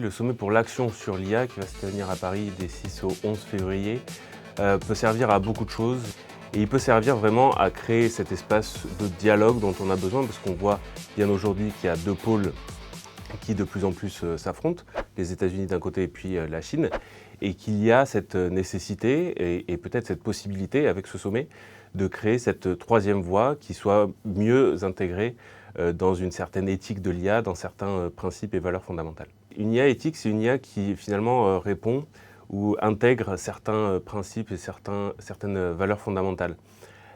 Le sommet pour l'action sur l'IA qui va se tenir à Paris des 6 au 11 février peut servir à beaucoup de choses et il peut servir vraiment à créer cet espace de dialogue dont on a besoin parce qu'on voit bien aujourd'hui qu'il y a deux pôles qui de plus en plus s'affrontent, les États-Unis d'un côté et puis la Chine, et qu'il y a cette nécessité et peut-être cette possibilité avec ce sommet de créer cette troisième voie qui soit mieux intégrée dans une certaine éthique de l'IA, dans certains principes et valeurs fondamentales. Une IA éthique, c'est une IA qui finalement répond ou intègre certains principes et certaines valeurs fondamentales.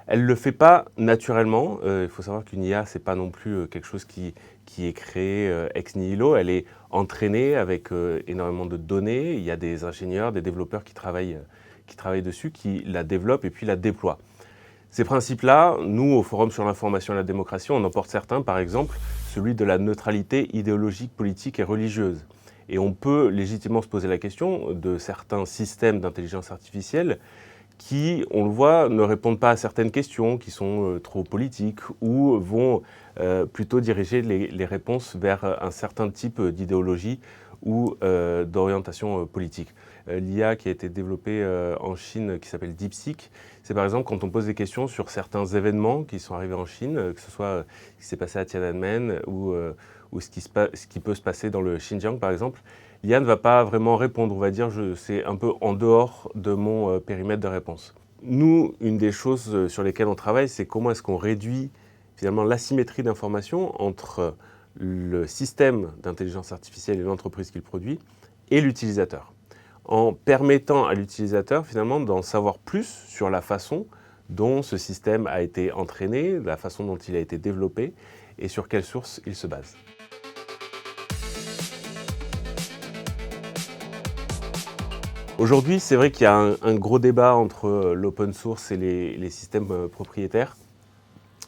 Elle ne le fait pas naturellement. Il faut savoir qu'une IA, ce n'est pas non plus quelque chose qui est créé ex nihilo. Elle est entraînée avec énormément de données. Il y a des ingénieurs, des développeurs qui travaillent dessus, qui la développent et puis la déploient. Ces principes-là, nous, au Forum sur l'information et la démocratie, on en porte certains, par exemple, celui de la neutralité idéologique, politique et religieuse. Et on peut légitimement se poser la question de certains systèmes d'intelligence artificielle qui, on le voit, ne répondent pas à certaines questions, qui sont trop politiques ou vont plutôt diriger les réponses vers un certain type d'idéologie ou d'orientation politique. L'IA qui a été développée en Chine, qui s'appelle DeepSeek, c'est par exemple quand on pose des questions sur certains événements qui sont arrivés en Chine, que ce soit ce qui s'est passé à Tiananmen ou ce qui peut se passer dans le Xinjiang par exemple, l'IA ne va pas vraiment répondre, on va dire, c'est un peu en dehors de mon périmètre de réponse. Nous, une des choses sur lesquelles on travaille, c'est comment est-ce qu'on réduit finalement l'asymétrie d'information entre le système d'intelligence artificielle et l'entreprise qui le produit et l'utilisateur, en permettant à l'utilisateur finalement d'en savoir plus sur la façon dont ce système a été entraîné, la façon dont il a été développé et sur quelles sources il se base. Aujourd'hui, c'est vrai qu'il y a un gros débat entre l'open source et les systèmes propriétaires.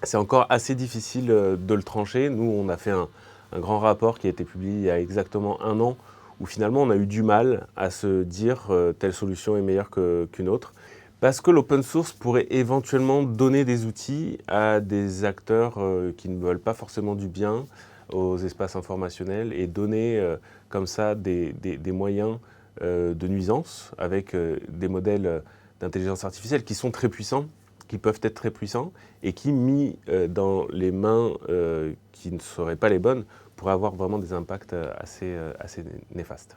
C'est encore assez difficile de le trancher. Nous, on a fait un grand rapport qui a été publié il y a exactement 1 an, où finalement on a eu du mal à se dire telle solution est meilleure qu'une autre. Parce que l'open source pourrait éventuellement donner des outils à des acteurs qui ne veulent pas forcément du bien aux espaces informationnels et donner comme ça des moyens de nuisance avec des modèles d'intelligence artificielle qui sont très puissants, qui peuvent être très puissants et qui, mis dans les mains qui ne seraient pas les bonnes, pourraient avoir vraiment des impacts assez néfastes.